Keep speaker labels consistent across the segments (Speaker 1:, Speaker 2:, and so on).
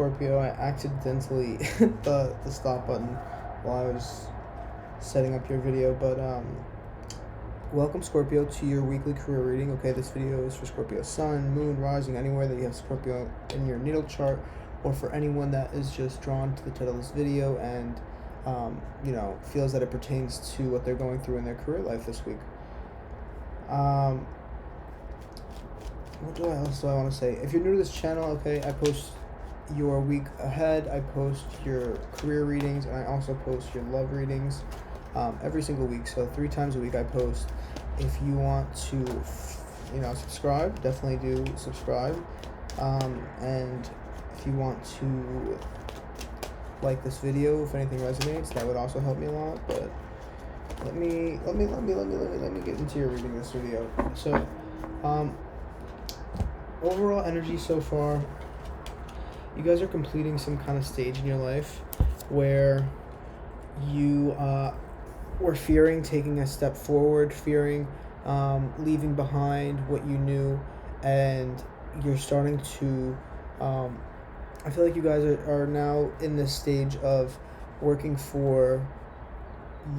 Speaker 1: Scorpio. I accidentally hit the stop button while I was setting up your video, but welcome Scorpio to your weekly career reading. Okay, this video is for Scorpio Sun, Moon, Rising, anywhere that you have Scorpio in your natal chart, or for anyone that is just drawn to the title of this video and feels that it pertains to what they're going through in their career life this week. What else do I want to say? If you're new to this channel, okay, I post your week ahead, I post your career readings, and I also post your love readings every single week. So 3 times a week I post. If you want to, subscribe, definitely do subscribe. And if you want to like this video, if anything resonates, that would also help me a lot. But let me get into your reading this video. So, overall energy so far, you guys are completing some kind of stage in your life where you were fearing taking a step forward, fearing leaving behind what you knew, and you're starting to I feel like you guys are now in this stage of working for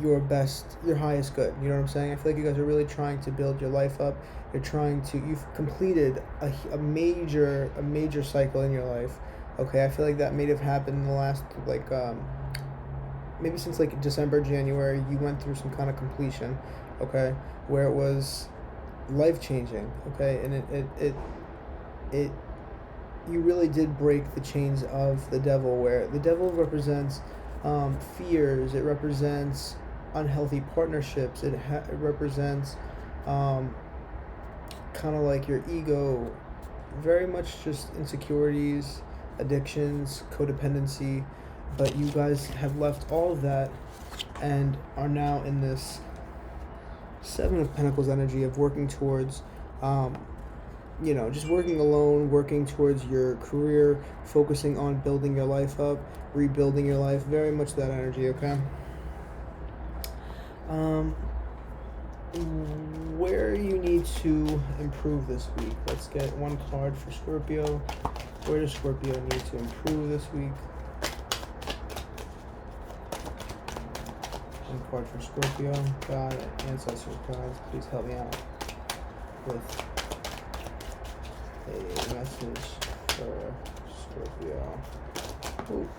Speaker 1: your highest good. You know what I'm saying? I feel like you guys are really trying to build your life up. You've completed a major cycle in your life. Okay, I feel like that may have happened in the last maybe since December, January. You went through some kind of completion, okay, where it was life changing, okay, and it you really did break the chains of the devil, where the devil represents fears, it represents unhealthy partnerships, it represents kind of like your ego, very much just insecurities, addictions, codependency. But you guys have left all of that and are now in this 7 of Pentacles energy of working towards just working alone, working towards your career, focusing on building your life up, rebuilding your life, very much that energy, okay? Where you need to improve this week. Let's get one card for Scorpio. Where does Scorpio need to improve this week? One card for Scorpio. God, ancestor cards, please help me out with a message for Scorpio.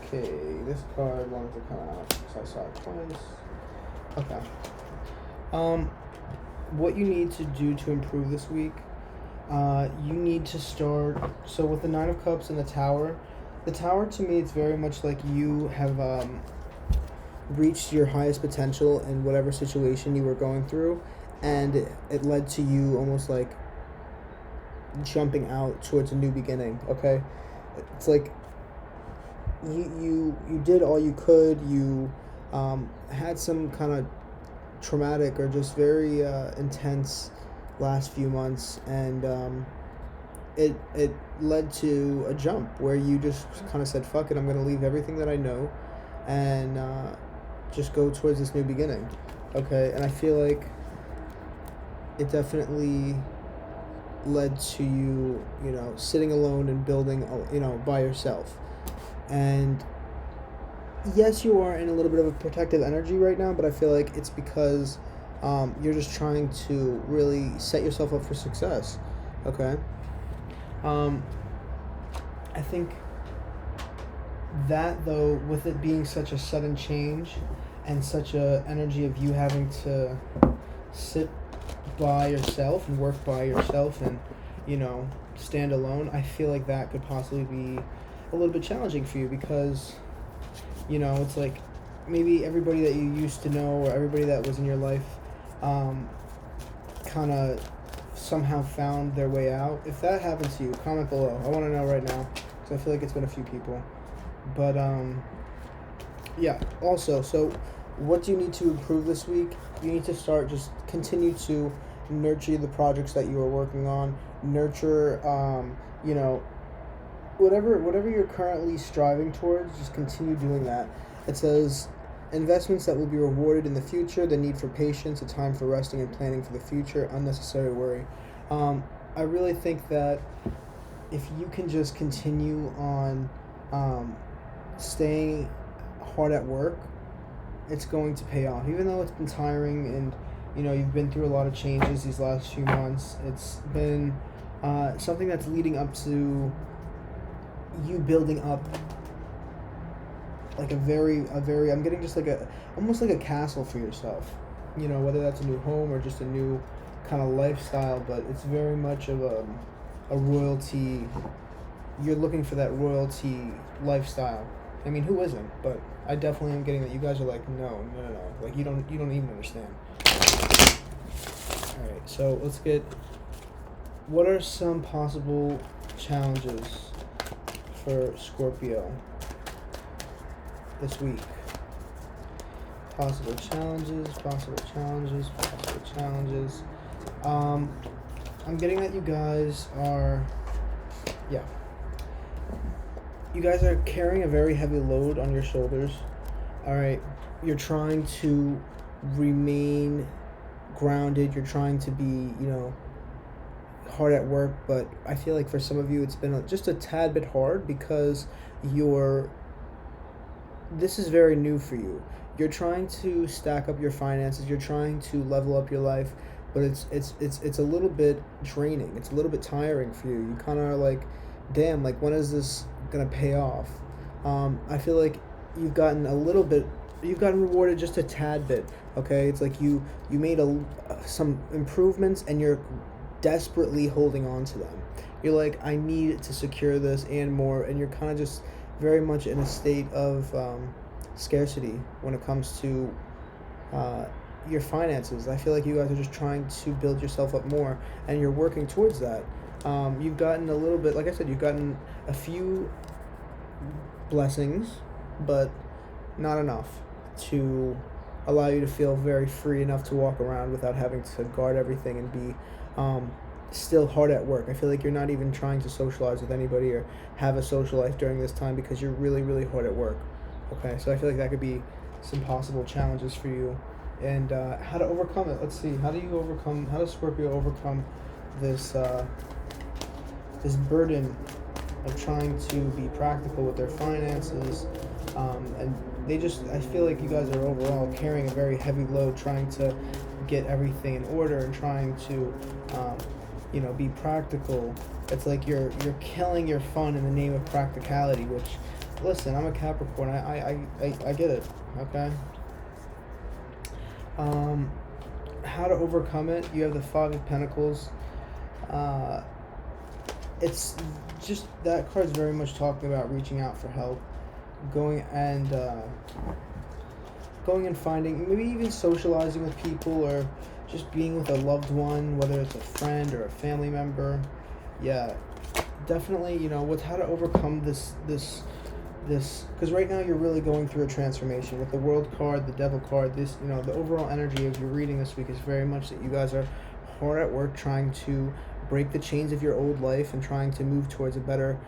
Speaker 1: Okay, this card wanted to come out, so I saw it twice. Okay. What you need to do to improve this week, you need to start, so with the 9 of Cups and the Tower to me, it's very much like you have reached your highest potential in whatever situation you were going through, and it led to you almost like jumping out towards a new beginning, okay? It's like you did all you could, you had some kind of traumatic or just very intense last few months, and it led to a jump where you just kind of said, fuck it, I'm going to leave everything that I know and just go towards this new beginning, okay? And I feel like it definitely led to you, sitting alone and building, by yourself. And yes, you are in a little bit of a protective energy right now, but I feel like it's because you're just trying to really set yourself up for success, okay? I think that, though, with it being such a sudden change and such a energy of you having to sit by yourself and work by yourself and, stand alone, I feel like that could possibly be a little bit challenging for you because, it's like maybe everybody that you used to know or everybody that was in your life kind of somehow found their way out. If that happened to you, comment below. I want to know right now because I feel like it's been a few people. But, yeah, also, so what do you need to improve this week? You need to just continue to nurture the projects that you are working on, nurture, whatever you're currently striving towards, just continue doing that. It says, investments that will be rewarded in the future, the need for patience, a time for resting and planning for the future, unnecessary worry. I really think that if you can just continue on um, staying hard at work, it's going to pay off. Even though it's been tiring and you've been through a lot of changes these last few months, it's been something that's leading up to you building up like a very I'm getting just like a almost like a castle for yourself. Whether that's a new home or just a new kind of lifestyle, but it's very much of a royalty. You're looking for that royalty lifestyle. I mean, who isn't? But I definitely am getting that you guys are like, no. Like you don't even understand. All right, so let's get. What are some possible challenges for Scorpio this week? Possible challenges. I'm getting that you guys are, yeah. You guys are carrying a very heavy load on your shoulders. All right, you're trying to remain grounded. You're trying to be, hard at work, but I feel like for some of you it's been just a tad bit hard because this is very new for you. You're trying to stack up your finances. You're trying to level up your life, but it's a little bit draining. It's a little bit tiring for you. You kind of are like, damn, like when is this gonna pay off? I feel like you've gotten rewarded just a tad bit. Okay, it's like you made some improvements and you're desperately holding on to them. You're like, I need to secure this and more, and you're kind of just very much in a state of scarcity when it comes to your finances. I feel like you guys are just trying to build yourself up more, and you're working towards that. You've gotten a little bit, like I said, you've gotten a few blessings, but not enough to allow you to feel very free enough to walk around without having to guard everything and be still hard at work. I feel like you're not even trying to socialize with anybody or have a social life during this time because you're really, really hard at work. Okay, so I feel like that could be some possible challenges for you. And how to overcome it. Let's see. How does Scorpio overcome this this burden of trying to be practical with their finances? And I feel like you guys are overall carrying a very heavy load trying to get everything in order and trying to be practical. It's like you're killing your fun in the name of practicality, which, listen, I'm a Capricorn. I get it. Okay. How to overcome it? You have the Five of Pentacles. It's just that card's very much talking about reaching out for help, going and finding, maybe even socializing with people or just being with a loved one, whether it's a friend or a family member. Yeah, definitely. How to overcome this because right now you're really going through a transformation with the World card, the Devil card. This, the overall energy of your reading this week is very much that you guys are hard at work trying to break the chains of your old life and trying to move towards a better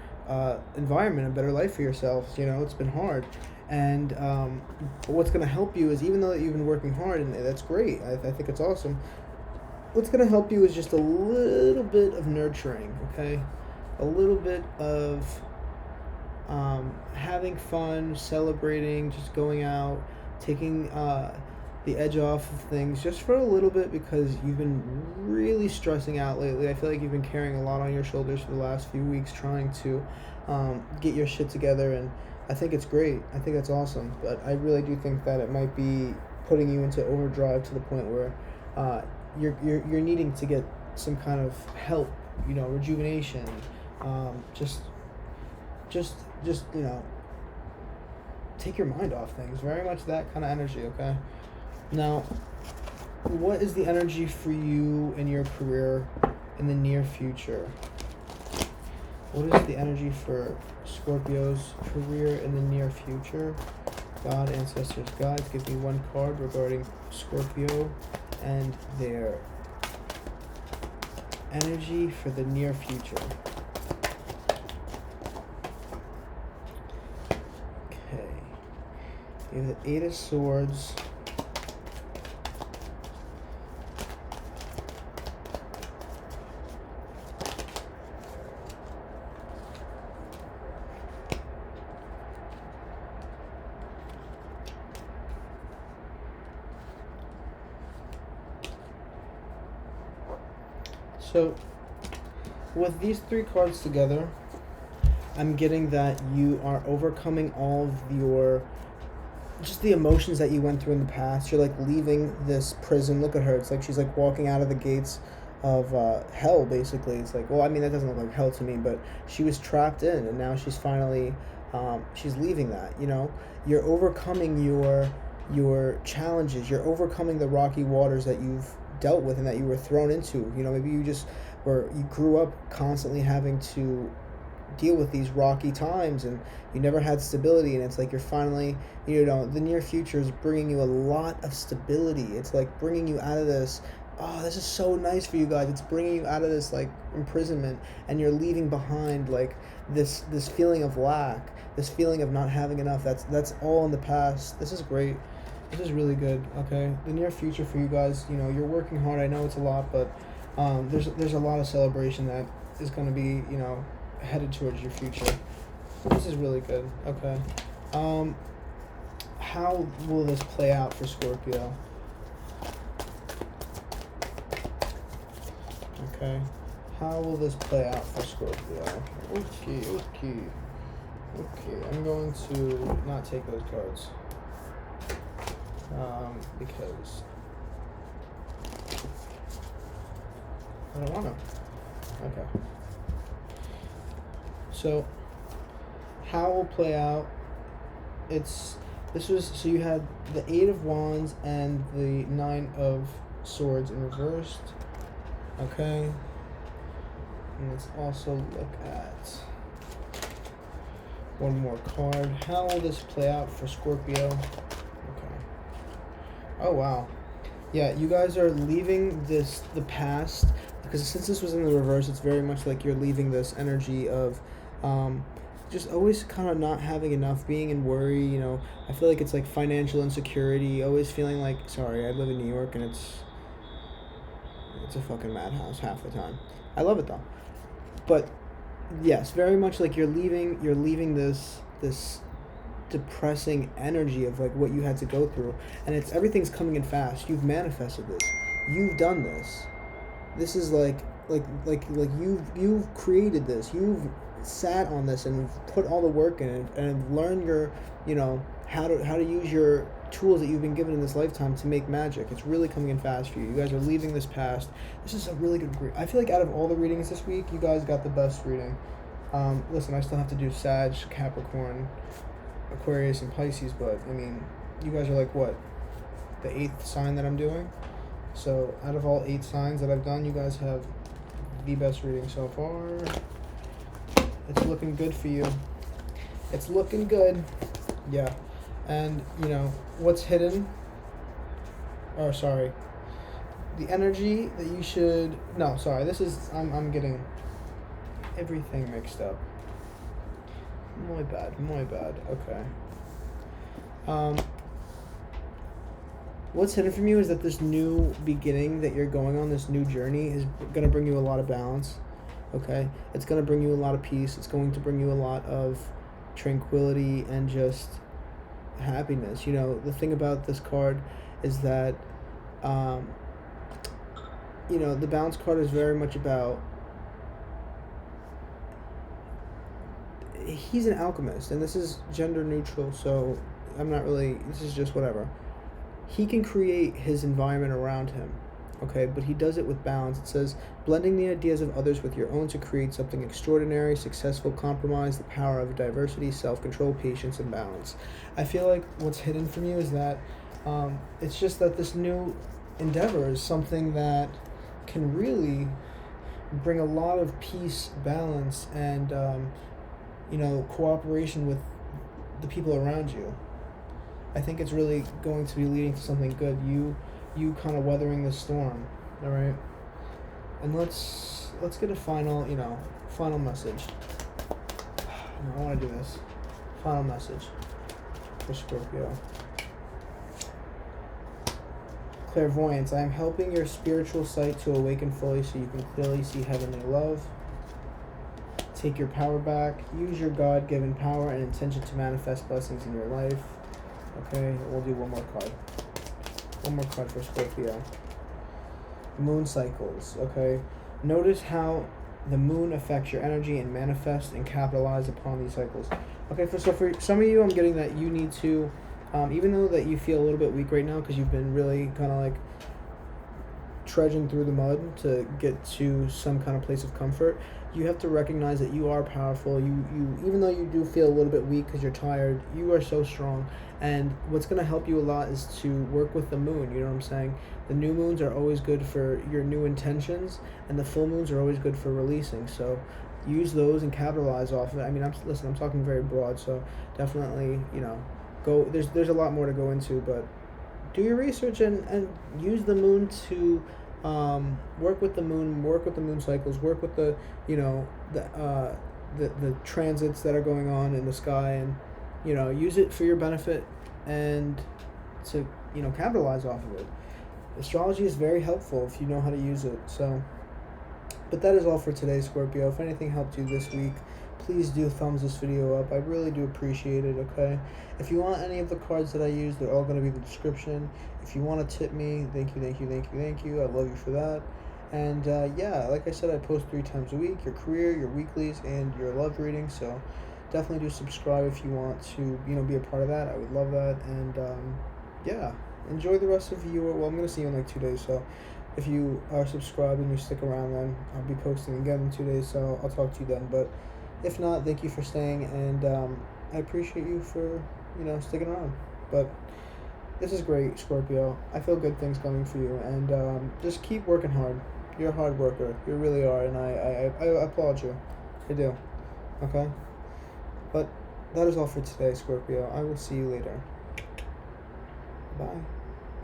Speaker 1: environment, a better life for yourselves. It's been hard. And what's going to help you is, even though you've been working hard, and that's great, I think it's awesome, what's going to help you is just a little bit of nurturing, okay? A little bit of having fun, celebrating, just going out, taking the edge off of things just for a little bit, because you've been really stressing out lately. I feel like you've been carrying a lot on your shoulders for the last few weeks trying to get your shit together, and I think it's great. I think that's awesome, but I really do think that it might be putting you into overdrive to the point where you're needing to get some kind of help, rejuvenation, just take your mind off things. Very much that kind of energy, okay? Now, what is the energy for you in your career in the near future? What is the energy for Scorpio's career in the near future? God, ancestors, guides, give me one card regarding Scorpio and their energy for the near future. Okay. You have the Eight of Swords. So, with these three cards together, I'm getting that you are overcoming all of your, just the emotions that you went through in the past. You're like leaving this prison. Look at her. It's like she's like walking out of the gates of hell, basically. It's like, well, I mean, that doesn't look like hell to me, but she was trapped in, and now she's finally, she's leaving that. You know, you're overcoming your challenges. You're overcoming the rocky waters that you've dealt with and that you were thrown into. You know, maybe you grew up constantly having to deal with these rocky times, and you never had stability, and it's like you're finally, you know, the near future is bringing you a lot of stability. It's like bringing you out of this, oh, this is so nice for you guys. It's bringing you out of this like imprisonment, and you're leaving behind like this feeling of lack, this feeling of not having enough. That's all in the past. This is great. This is really good. Okay, the near future for you guys, you know, you're working hard. I know it's a lot, but there's a lot of celebration that is going to be, you know, headed towards your future. This is really good. Okay. How will this play out for Scorpio? Okay. How will this play out for Scorpio? Okay. I'm going to not take those cards. Because I don't want to. Okay. So, how it will play out? So you had the 8 of Wands and the 9 of Swords in reversed. Okay. And let's also look at one more card. How will this play out for Scorpio? Okay. Oh wow. Yeah, you guys are leaving the past, because since this was in the reverse, it's very much like you're leaving this energy of just always kind of not having enough, being in worry, you know. I feel like it's like financial insecurity, always feeling like, sorry, I live in New York and it's a fucking madhouse half the time. I love it though. But yes, very much like you're leaving this depressing energy of like what you had to go through, and it's everything's coming in fast. You've manifested this. You've done this. This is like you've created this. You've sat on this and put all the work in it and learned your, you know, how to use your tools that you've been given in this lifetime to make magic. It's really coming in fast for you. You guys are leaving this past. This is a really good read. I feel like out of all the readings this week, you guys got the best reading. Listen, I still have to do Sag, Capricorn, Aquarius, and Pisces, but I mean, you guys are like what, the 8th sign that I'm doing. So out of all 8 signs that I've done, you guys have the best reading so far. It's looking good for you. It's looking good. Yeah. And, you know, what's hidden? Oh, sorry. The energy that you should... No, sorry. This is... I'm getting everything mixed up. My bad. Okay. What's hidden from you is that this new beginning that you're going on, this new journey, is going to bring you a lot of balance. Okay? It's going to bring you a lot of peace. It's going to bring you a lot of tranquility and just happiness. You know, the thing about this card is that, you know, the balance card is very much about, he's an alchemist, and this is gender neutral, so I'm not really, this is just whatever. He can create his environment around him, okay, but he does it with balance. It says, blending the ideas of others with your own to create something extraordinary, successful, compromise, the power of diversity, self-control, patience, and balance. I feel like what's hidden from you is that it's just that this new endeavor is something that can really bring a lot of peace, balance, and, you know, cooperation with the people around you. I think it's really going to be leading to something good. You kind of weathering the storm, all right? And let's get a final, you know, final message. No, I want to do this. Final message for Scorpio. Clairvoyance. I am helping your spiritual sight to awaken fully so you can clearly see heavenly love. Take your power back. Use your God-given power and intention to manifest blessings in your life. Okay, we'll do one more card. One more card for Scorpio. Moon cycles, okay? Notice how the moon affects your energy and manifest and capitalize upon these cycles. Okay, so for some of you, I'm getting that you need to, even though that you feel a little bit weak right now because you've been really kind of like trudging through the mud to get to some kind of place of comfort, you have to recognize that you are powerful. You even though you do feel a little bit weak because you're tired, you are so strong. And what's going to help you a lot is to work with the moon. You know what I'm saying? The new moons are always good for your new intentions, and the full moons are always good for releasing. So use those and capitalize off of it. I mean, I'm talking very broad, so definitely, go. There's a lot more to go into, but do your research and use the moon to work with the moon, work with the moon cycles, work with the the transits that are going on in the sky, and use it for your benefit and to capitalize off of it. Astrology is very helpful if you know how to use it. So, but that is all for today, Scorpio. If anything helped you this week, please do thumbs this video up. I really do appreciate it, okay? If you want any of the cards that I use, they're all going to be in the description. If you want to tip me, thank you. I love you for that. And yeah, like I said, I post 3 times a week, your career, your weeklies, and your love reading. So definitely do subscribe if you want to, be a part of that. I would love that. And yeah, enjoy the rest of your, well, I'm going to see you in like 2 days. So if you are subscribed and you stick around, then I'll be posting again in 2 days. So I'll talk to you then. But if not, thank you for staying, and I appreciate you for, sticking around. But this is great, Scorpio. I feel good things coming for you, and just keep working hard. You're a hard worker. You really are, and I applaud you. I do. Okay? But that is all for today, Scorpio. I will see you later. Bye.